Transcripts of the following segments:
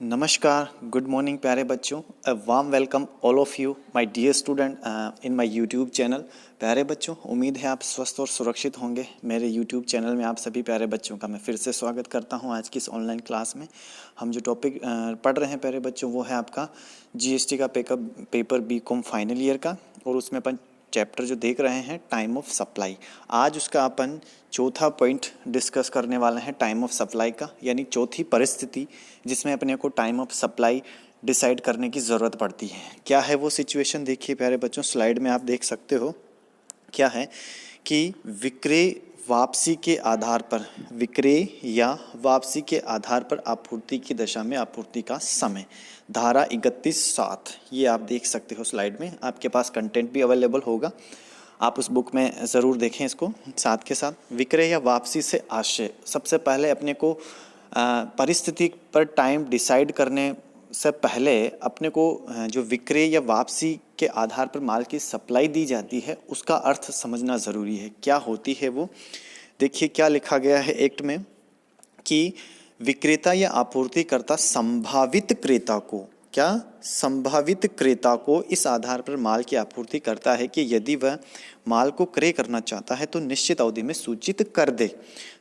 नमस्कार, good morning प्यारे बच्चों। A warm welcome all of you my dear student in my YouTube channel. प्यारे बच्चों, उम्मीद है आप स्वस्थ और सुरक्षित होंगे। मेरे यूट्यूब चैनल में आप सभी प्यारे बच्चों का मैं फिर से स्वागत करता हूं। आज की इस ऑनलाइन क्लास में हम जो टॉपिक पढ़ रहे हैं प्यारे बच्चों, वो है आपका जीएसटी का पेपर बीकॉम फाइनल ईयर का, और उसमें अपन चैप्टर जो देख रहे हैं टाइम ऑफ सप्लाई। आज उसका अपन चौथा पॉइंट डिस्कस करने वाले हैं टाइम ऑफ सप्लाई का, यानी चौथी परिस्थिति जिसमें अपने को टाइम ऑफ सप्लाई डिसाइड करने की ज़रूरत पड़ती है। क्या है वो सिचुएशन, देखिए प्यारे बच्चों, स्लाइड में आप देख सकते हो। क्या है कि विक्रय वापसी के आधार पर, विक्रय या वापसी के आधार पर आपूर्ति की दशा में आपूर्ति का समय, धारा 31(7), ये आप देख सकते हो स्लाइड में। आपके पास कंटेंट भी अवेलेबल होगा, आप उस बुक में ज़रूर देखें इसको साथ के साथ। विक्रय या वापसी से आशय, सबसे पहले अपने को परिस्थिति पर टाइम डिसाइड करने से पहले अपने को जो विक्रय या वापसी के आधार पर माल की सप्लाई दी जाती है उसका अर्थ समझना ज़रूरी है। क्या होती है वो, देखिए क्या लिखा गया है एक्ट में कि विक्रेता या आपूर्तिकर्ता संभावित क्रेता को, क्या संभावित क्रेता को इस आधार पर माल की आपूर्ति करता है कि यदि वह माल को क्रय करना चाहता है तो निश्चित अवधि में सूचित कर दे।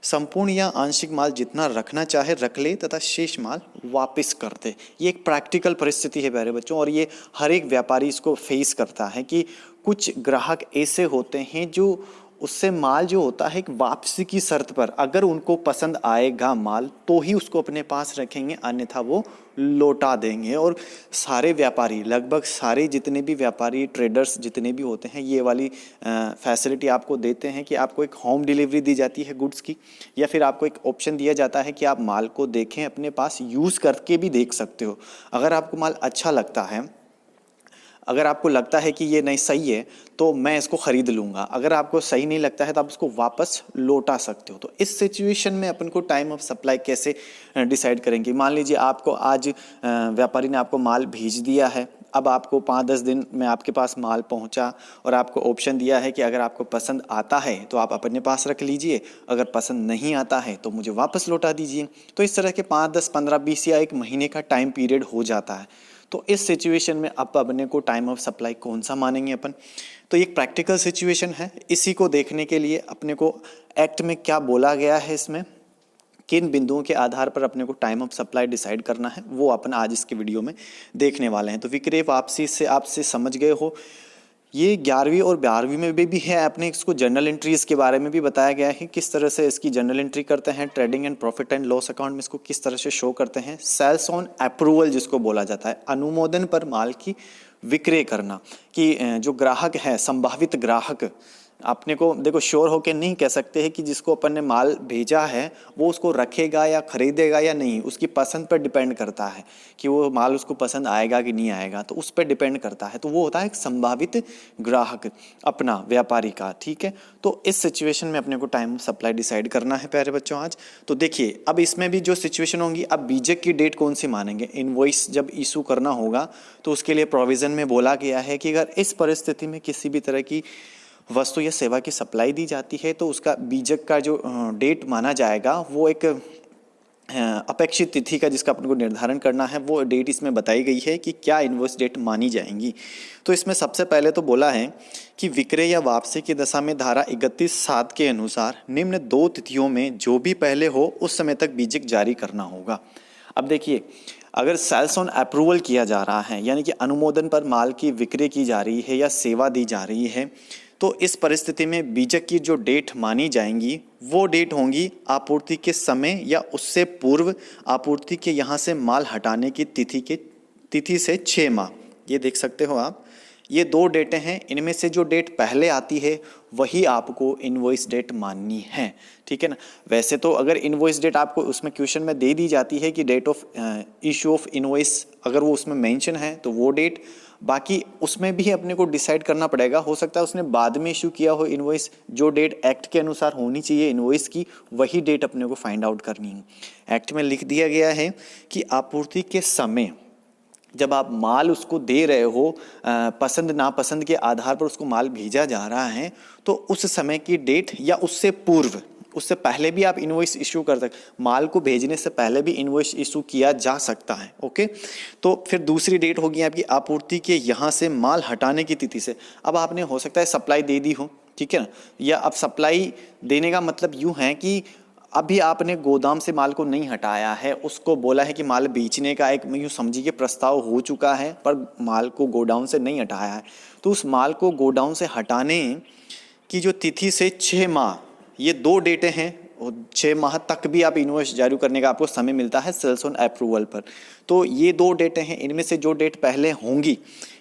संपूर्ण या आंशिक माल जितना रखना चाहे रख ले तथा शेष माल वापस कर दे। ये एक प्रैक्टिकल परिस्थिति है प्यारे बच्चों, और ये हर एक व्यापारी इसको फेस करता है कि कुछ ग्राहक ऐसे होते हैं जो उससे माल जो होता है एक वापसी की शर्त पर, अगर उनको पसंद आएगा माल तो ही उसको अपने पास रखेंगे, अन्यथा वो लौटा देंगे। और सारे व्यापारी, लगभग सारे जितने भी व्यापारी ट्रेडर्स जितने भी होते हैं, ये वाली फैसिलिटी आपको देते हैं कि आपको एक होम डिलीवरी दी जाती है गुड्स की, या फिर आपको एक ऑप्शन दिया जाता है कि आप माल को देखें, अपने पास यूज़ करके भी देख सकते हो। अगर आपको माल अच्छा लगता है, अगर आपको लगता है कि ये नहीं सही है तो मैं इसको ख़रीद लूँगा, अगर आपको सही नहीं लगता है तो आप इसको वापस लौटा सकते हो। तो इस सिचुएशन में अपन को टाइम ऑफ सप्लाई कैसे डिसाइड करेंगे। मान लीजिए आपको आज व्यापारी ने आपको माल भेज दिया है, अब आपको 5-10 दिन में आपके पास माल पहुंचा और आपको ऑप्शन दिया है कि अगर आपको पसंद आता है तो आप अपने पास रख लीजिए, अगर पसंद नहीं आता है तो मुझे वापस लौटा दीजिए। तो इस तरह के 5, 10, 15, 20 या 1 महीने का टाइम पीरियड हो जाता है। तो इस सिचुएशन में अब अपने को टाइम ऑफ सप्लाई कौन सा मानेंगे अपन, तो एक प्रैक्टिकल सिचुएशन है। इसी को देखने के लिए अपने को एक्ट में क्या बोला गया है, इसमें किन बिंदुओं के आधार पर अपने को टाइम ऑफ सप्लाई डिसाइड करना है, वो अपन आज इसके वीडियो में देखने वाले हैं। तो विक्रय वापसी से आपसे समझ गए हो, ये 11वीं और 12वीं में भी है। आपने इसको जर्नल एंट्रीज के बारे में भी बताया गया है, किस तरह से इसकी जर्नल एंट्री करते हैं, trading and profit and loss account में इसको किस तरह से शो करते हैं। सेल्स ऑन अप्रूवल जिसको बोला जाता है, अनुमोदन पर माल की विक्रय करना, कि जो ग्राहक है, संभावित ग्राहक, अपने को देखो श्योर होके नहीं कह सकते हैं कि जिसको अपन ने माल भेजा है वो उसको रखेगा या खरीदेगा या नहीं, उसकी पसंद पर डिपेंड करता है कि वो माल उसको पसंद आएगा कि नहीं आएगा, तो उस पर डिपेंड करता है। तो वो होता है एक संभावित ग्राहक अपना, व्यापारी का, ठीक है। तो इस सिचुएशन में अपने को टाइम ऑफ सप्लाई डिसाइड करना है प्यारे बच्चों आज। तो देखिए अब इसमें भी जो सिचुएशन होंगी, अब बीजक की डेट कौन सी मानेंगे। इनवॉइस जब इशू करना होगा तो उसके लिए प्रोविज़न में बोला गया है कि अगर इस परिस्थिति में किसी भी तरह की वस्तु या सेवा की सप्लाई दी जाती है तो उसका बीजक का जो डेट माना जाएगा वो एक अपेक्षित तिथि का, जिसका अपन को निर्धारण करना है, वो डेट इसमें बताई गई है कि क्या इनवॉइस डेट मानी जाएंगी। तो इसमें सबसे पहले तो बोला है कि विक्रय या वापसी की दशा में धारा 31(7) के अनुसार निम्न 2 तिथियों में जो भी पहले हो उस समय तक बीजक जारी करना होगा। अब देखिए, अगर सेल्स ऑन अप्रूवल किया जा रहा है, यानी कि अनुमोदन पर माल की विक्रय की जा रही है या सेवा दी जा रही है, तो इस परिस्थिति में बीजक की जो डेट मानी जाएंगी वो डेट होंगी आपूर्ति के समय या उससे पूर्व आपूर्ति के यहाँ से माल हटाने की तिथि से 6 माह। ये देख सकते हो आप, ये 2 डेटें हैं। इनमें से जो डेट पहले आती है वही आपको इनवॉइस डेट माननी है, ठीक है ना। वैसे तो अगर इनवॉइस डेट आपको उसमें क्वेश्चन में दे दी जाती है कि date of issue of invoice, अगर वो उसमें मेंशन है तो वो डेट, बाकी उसमें भी अपने को डिसाइड करना पड़ेगा। हो सकता है उसने बाद में इशू किया हो इनवॉइस, जो डेट एक्ट के अनुसार होनी चाहिए इनवॉइस की, वही डेट अपने को फाइंड आउट करनी है। एक्ट में लिख दिया गया है कि आपूर्ति के समय जब आप माल उसको दे रहे हो, पसंद नापसंद के आधार पर उसको माल भेजा जा रहा है, तो उस समय की डेट या उससे पूर्व उससे पहले भी आप इनवॉइस इशू कर सकते, माल को भेजने से पहले भी इनवॉइस इशू किया जा सकता है। ओके, तो फिर दूसरी डेट होगी आपकी आपूर्ति के यहाँ से माल हटाने की तिथि से। अब आपने हो सकता है सप्लाई दे दी हो, ठीक है ना, या अब सप्लाई देने का मतलब यूँ है कि अभी आपने गोदाम से माल को नहीं हटाया है, उसको बोला है कि माल बेचने का एक यूँ समझिए कि प्रस्ताव हो चुका है, पर माल को गोडाउन से नहीं हटाया है, तो उस माल को गोडाउन से हटाने की जो तिथि से 6 माह, ये 2 डेटें हैं, और 6 माह तक भी आप इनवॉइस जारी करने का आपको समय मिलता है सेल्स ऑन अप्रूवल पर। तो ये 2 डेटें हैं, इनमें से जो डेट पहले होंगी,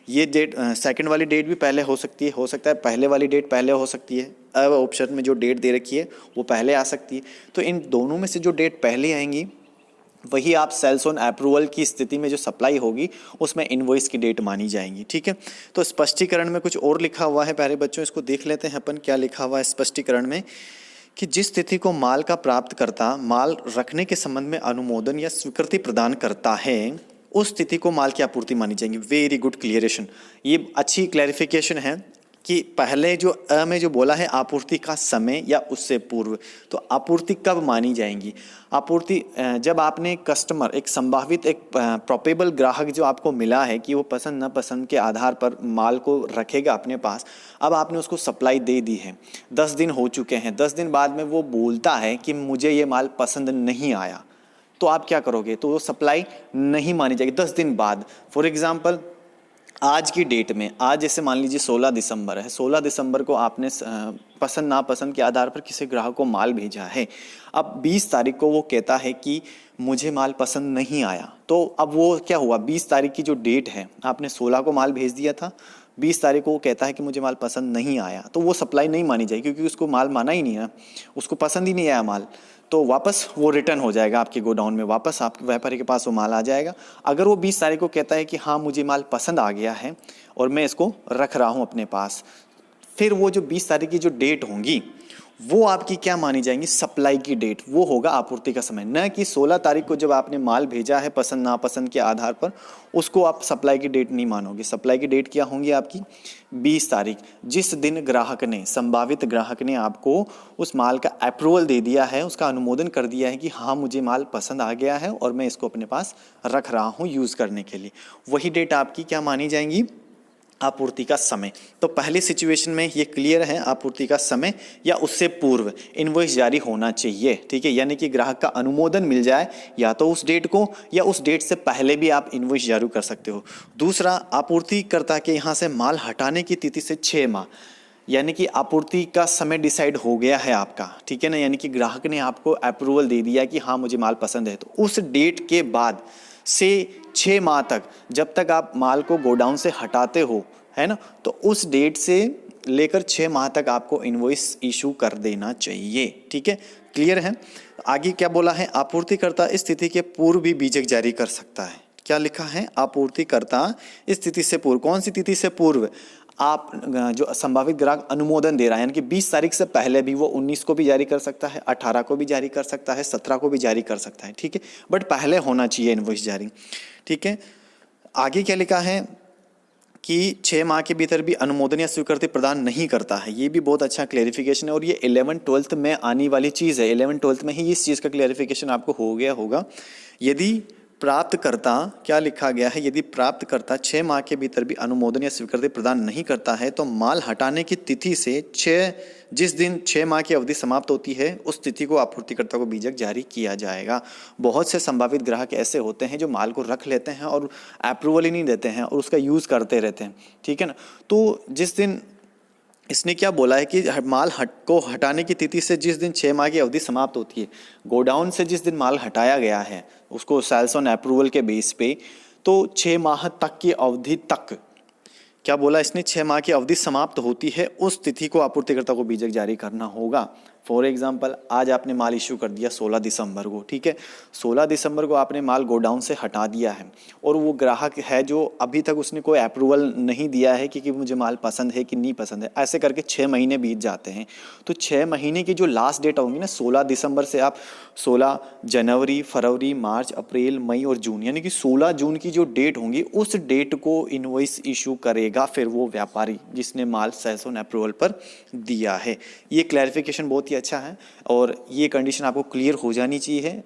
ये डेट सेकंड वाली डेट भी पहले हो सकती है, पहले वाली डेट पहले हो सकती है, अब ऑप्शन में जो डेट दे रखी है वो पहले आ सकती है। तो इन दोनों में से जो डेट पहले आएंगी वही आप सेल्स ऑन अप्रूवल की स्थिति में जो सप्लाई होगी उसमें इनवॉइस की डेट मानी जाएंगी, ठीक है। तो स्पष्टीकरण में कुछ और लिखा हुआ है प्यारे बच्चों, इसको देख लेते हैं अपन क्या लिखा हुआ है स्पष्टीकरण में, कि जिस तिथि को माल का प्राप्तकर्ता माल रखने के संबंध में अनुमोदन या स्वीकृति प्रदान करता है उस तिथि को माल की आपूर्ति मानी जाएगी। वेरी गुड क्लियरेशन, ये अच्छी क्लैरिफिकेशन है कि पहले जो अ में जो बोला है आपूर्ति का समय या उससे पूर्व, तो आपूर्ति कब मानी जाएंगी। आपूर्ति जब आपने कस्टमर, एक संभावित एक प्रोबेबल ग्राहक जो आपको मिला है कि वो पसंद नापसंद के आधार पर माल को रखेगा अपने पास, अब आपने उसको सप्लाई दे दी है, 10 दिन हो चुके हैं, 10 दिन बाद में वो बोलता है कि मुझे ये माल पसंद नहीं आया, तो आप क्या करोगे, तो वो सप्लाई नहीं मानी जाएगी 10 दिन बाद। फॉर एग्जांपल आज की डेट में, आज जैसे मान लीजिए 16 दिसंबर है, 16 दिसंबर को आपने पसंद नापसंद के आधार पर किसी ग्राहक को माल भेजा है, अब 20 तारीख को वो कहता है कि मुझे माल पसंद नहीं आया, तो अब वो क्या हुआ, 20 तारीख की जो डेट है, आपने 16 को माल भेज दिया था, 20 तारीख को वो कहता है कि मुझे माल पसंद नहीं आया, तो वो सप्लाई नहीं मानी जाएगी क्योंकि उसको माल माना ही नहीं है, उसको पसंद ही नहीं आया माल, तो वापस वो रिटर्न हो जाएगा आपके गोडाउन में, वापस आपके व्यापारी के पास वो माल आ जाएगा। अगर वो 20 तारीख को कहता है कि हाँ मुझे माल पसंद आ गया है और मैं इसको रख रहा हूँ अपने पास, फिर वो जो 20 तारीख की जो डेट होंगी वो आपकी क्या मानी जाएंगी, सप्लाई की डेट, वो होगा आपूर्ति का समय, न कि 16 तारीख को जब आपने माल भेजा है पसंद नापसंद के आधार पर, उसको आप सप्लाई की डेट नहीं मानोगे। सप्लाई की डेट क्या होंगी आपकी, 20 तारीख, जिस दिन ग्राहक ने, संभावित ग्राहक ने आपको उस माल का अप्रूवल दे दिया है, उसका अनुमोदन कर दिया है कि हाँ मुझे माल पसंद आ गया है और मैं इसको अपने पास रख रहा हूँ यूज़ करने के लिए, वही डेट आपकी क्या मानी जाएंगी, आपूर्ति का समय। तो पहली सिचुएशन में ये क्लियर है, आपूर्ति का समय या उससे पूर्व इनवॉइस जारी होना चाहिए, ठीक है, यानी कि ग्राहक का अनुमोदन मिल जाए या तो उस डेट को या उस डेट से पहले भी आप इनवॉइस जारी कर सकते हो। दूसरा, आपूर्तिकर्ता के यहाँ से माल हटाने की तिथि से 6 माह, यानी कि आपूर्ति का समय डिसाइड हो गया है आपका, ठीक है ना, यानी कि ग्राहक ने आपको अप्रूवल दे दिया कि हाँ मुझे माल पसंद है, तो उस डेट के बाद से 6 माह तक, जब तक आप माल को गोडाउन से हटाते हो, है ना, तो उस डेट से लेकर 6 माह तक आपको इनवॉइस इशू कर देना चाहिए, ठीक है, क्लियर है। आगे क्या बोला है, आपूर्तिकर्ता इस तिथि के पूर्व भी बीजक जारी कर सकता है। क्या लिखा है, आपूर्तिकर्ता इस तिथि से पूर्व, कौन सी तिथि से पूर्व, आप जो संभावित ग्राहक अनुमोदन दे रहा है, यानी कि 20 तारीख से पहले भी वो 19 को भी जारी कर सकता है, 18 को भी जारी कर सकता है, 17 को भी जारी कर सकता है, ठीक है, बट पहले होना चाहिए इनवॉइस जारी, ठीक है। आगे क्या लिखा है कि 6 माह के भीतर भी अनुमोदन या स्वीकृति प्रदान नहीं करता है, ये भी बहुत अच्छा क्लेरिफिकेशन है, और ये 11th-12th में आने वाली चीज़ है, 11th-12th में ही इस चीज़ का क्लेरिफिकेशन आपको हो गया होगा। यदि प्राप्तकर्ता, क्या लिखा गया है, यदि प्राप्तकर्ता 6 माह के भीतर भी अनुमोदन या स्वीकृति प्रदान नहीं करता है तो माल हटाने की तिथि से जिस दिन 6 माह की अवधि समाप्त होती है उस तिथि को आपूर्तिकर्ता को बीजक जारी किया जाएगा। बहुत से संभावित ग्राहक ऐसे होते हैं जो माल को रख लेते हैं और अप्रूवल ही नहीं देते हैं और उसका यूज़ करते रहते हैं, ठीक है ना। तो जिस दिन इसने क्या बोला है कि माल को हटाने की तिथि से जिस दिन 6 माह की अवधि समाप्त होती है, गोडाउन से जिस दिन माल हटाया गया है उसको सेल्स ऑन अप्रूवल के बेस पे, तो 6 माह तक की अवधि तक, क्या बोला इसने, 6 माह की अवधि समाप्त होती है उस तिथि को आपूर्तिकर्ता को बीजक जारी करना होगा। फॉर एग्जाम्पल, आज आपने माल इश्यू कर दिया 16 दिसंबर को, ठीक है, 16 दिसंबर को आपने माल गोडाउन से हटा दिया है और वो ग्राहक है जो अभी तक उसने कोई अप्रूवल नहीं दिया है कि मुझे माल पसंद है कि नहीं पसंद है, ऐसे करके 6 महीने बीत जाते हैं। तो 6 महीने की जो लास्ट डेट होगी ना, 16 दिसंबर से आप 16 जनवरी, फरवरी, मार्च, अप्रैल, मई और जून, यानी कि 16 जून की जो डेट होंगी उस डेट को इनवॉइस इशू करेगा फिर वो व्यापारी जिसने माल सेल्स ऑन अप्रूवल पर दिया है। ये क्लैरिफिकेशन बहुत ही अच्छा है और ये कंडीशन आपको क्लियर हो जानी चाहिए,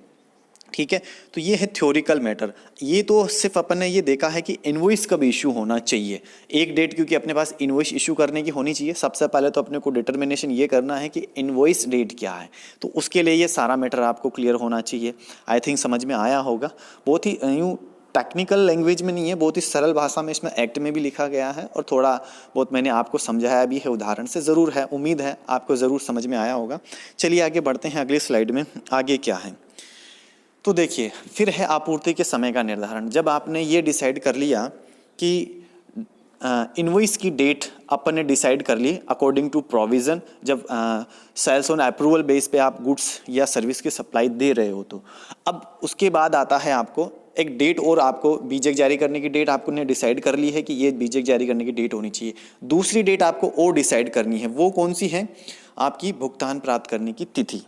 ठीक है। तो ये है थ्योरिकल मैटर। ये तो सिर्फ अपन ने ये देखा है कि इनवॉइस कब इशू होना चाहिए, एक डेट क्योंकि अपने पास इनवॉइस इशू करने की होनी चाहिए। सबसे पहले तो अपने को डिटर्मिनेशन ये करना है कि इनवॉइस डेट क्या है, तो उसके लिए ये सारा मैटर आपको क्लियर होना चाहिए। आई थिंक समझ में आया होगा। बहुत ही यूँ टेक्निकल लैंग्वेज में नहीं है, बहुत ही सरल भाषा में इसमें एक्ट में भी लिखा गया है और थोड़ा बहुत मैंने आपको समझाया भी है उदाहरण से। ज़रूर है, उम्मीद है आपको ज़रूर समझ में आया होगा। चलिए आगे बढ़ते हैं अगली स्लाइड में। आगे क्या है तो देखिए, फिर है आपूर्ति के समय का निर्धारण। जब आपने ये डिसाइड कर लिया कि इनवॉइस की डेट अपन ने डिसाइड कर ली अकॉर्डिंग टू प्रोविज़न, जब सेल्स ऑन अप्रूवल बेस पे आप गुड्स या सर्विस की सप्लाई दे रहे हो, तो अब उसके बाद आता है आपको एक डेट, और आपको बीजेक जारी करने की डेट आपको ने डिसाइड कर ली है कि ये बीजेक जारी करने की डेट होनी चाहिए। दूसरी डेट आपको और डिसाइड करनी है, वो कौन सी है? आपकी भुगतान प्राप्त करने की तिथि।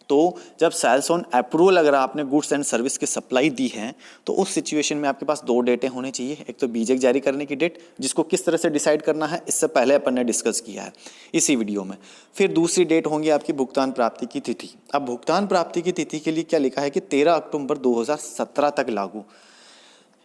तो जब सेल्स ऑन अप्रूवल अगर आपने गुड्स एंड सर्विस की सप्लाई दी है, तो उस सिचुएशन में आपके पास दो डेटें होनी चाहिए। एक तो बीजेक जारी करने की डेट, जिसको किस तरह से डिसाइड करना है इससे पहले अपन ने डिस्कस किया है इसी वीडियो में। फिर दूसरी डेट होंगी आपकी भुगतान प्राप्ति की तिथि। अब भुगतान प्राप्ति की तिथि के लिए क्या लिखा है कि 13 अक्टूबर 2017 तक लागू।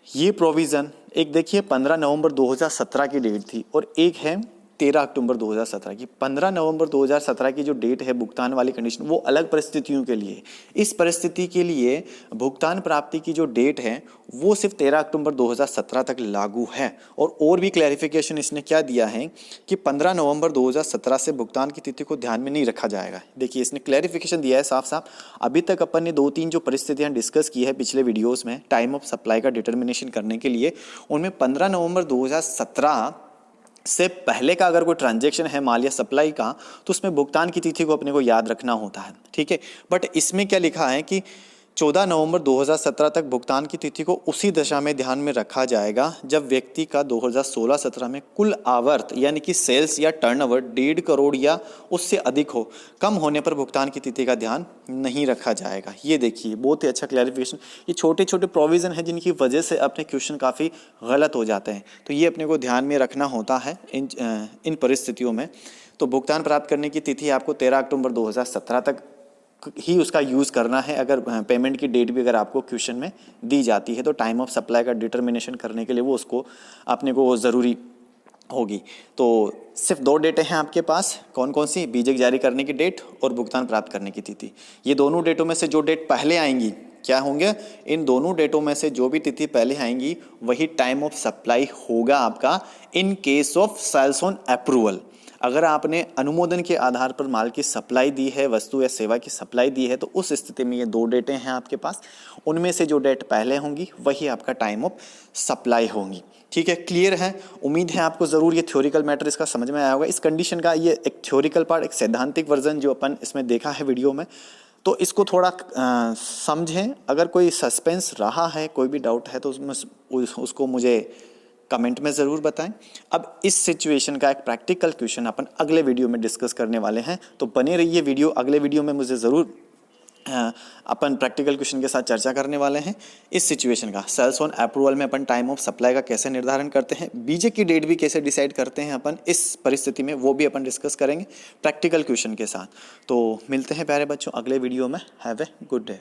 ये प्रोविज़न एक देखिए 15 नवंबर 2017 की डेट थी और एक है 13 अक्टूबर 2017 की। 15 नवंबर 2017 की जो डेट है भुगतान वाली कंडीशन, वो अलग परिस्थितियों के लिए। इस परिस्थिति के लिए भुगतान प्राप्ति की जो डेट है वो सिर्फ 13 अक्टूबर 2017 तक लागू है। और भी क्लैरिफिकेशन इसने क्या दिया है कि 15 नवंबर 2017 से भुगतान की तिथि को ध्यान में नहीं रखा जाएगा। देखिए इसने क्लैरिफिकेशन दिया है साफ साफ। अभी तक अपन ने 2-3 जो परिस्थितियाँ डिस्कस की है पिछले वीडियोज़ में टाइम ऑफ सप्लाई का डिटर्मिनेशन करने के लिए, उनमें 15 नवंबर 2017 से पहले का अगर कोई ट्रांजैक्शन है माल या सप्लाई का, तो उसमें भुगतान की तिथि को अपने को याद रखना होता है, ठीक है। बट इसमें क्या लिखा है कि 14 नवंबर 2017 तक भुगतान की तिथि को उसी दशा में ध्यान में रखा जाएगा जब व्यक्ति का 2016-17 में कुल आवर्त यानी कि सेल्स या टर्नओवर 1.5 करोड़ या उससे अधिक हो। कम होने पर भुगतान की तिथि का ध्यान नहीं रखा जाएगा। ये देखिए बहुत ही अच्छा क्लैरिफिकेशन। ये छोटे छोटे प्रोविज़न है जिनकी वजह से अपने क्वेश्चन काफ़ी गलत हो जाते हैं, तो ये अपने को ध्यान में रखना होता है इन परिस्थितियों में। तो भुगतान प्राप्त करने की तिथि आपको 13 अक्टूबर 2017 तक ही उसका यूज़ करना है। अगर पेमेंट की डेट भी अगर आपको क्वेश्चन में दी जाती है, तो टाइम ऑफ सप्लाई का डिटर्मिनेशन करने के लिए वो उसको अपने को ज़रूरी होगी। तो सिर्फ 2 डेटें हैं आपके पास, कौन कौन सी? बीजेक जारी करने की डेट और भुगतान प्राप्त करने की तिथि। ये दोनों डेटों में से जो डेट पहले आएंगी क्या होंगे? इन दोनों डेटों में से जो भी तिथि पहले आएंगी वही टाइम ऑफ सप्लाई होगा आपका in case of sales on approval. अगर आपने अनुमोदन के आधार पर माल की सप्लाई दी है, वस्तु या सेवा की सप्लाई दी है, तो उस स्थिति में ये 2 डेटें हैं आपके पास। उनमें से जो डेट पहले होंगी वही आपका टाइम ऑफ सप्लाई होंगी, ठीक है। क्लियर है? उम्मीद है आपको ज़रूर ये थ्योरिकल मैटर इसका समझ में आया होगा। इस कंडीशन का ये एक थ्योरिकल पार्ट, एक सैद्धांतिक वर्जन जो अपन इसमें देखा है वीडियो में, तो इसको थोड़ा समझें। अगर कोई सस्पेंस रहा है, कोई भी डाउट है, तो उसको मुझे कमेंट में ज़रूर बताएं। अब इस सिचुएशन का एक प्रैक्टिकल क्वेश्चन अपन अगले वीडियो में डिस्कस करने वाले हैं, तो बने रहिए वीडियो। अगले वीडियो में मुझे ज़रूर अपन प्रैक्टिकल क्वेश्चन के साथ चर्चा करने वाले हैं इस सिचुएशन का। सेल्स ऑन अप्रूवल में अपन टाइम ऑफ सप्लाई का कैसे निर्धारण करते हैं, बीजेक की डेट भी कैसे डिसाइड करते हैं अपन इस परिस्थिति में, वो भी अपन डिस्कस करेंगे प्रैक्टिकल क्वेश्चन के साथ। तो मिलते हैं प्यारे बच्चों अगले वीडियो में। Have a good day.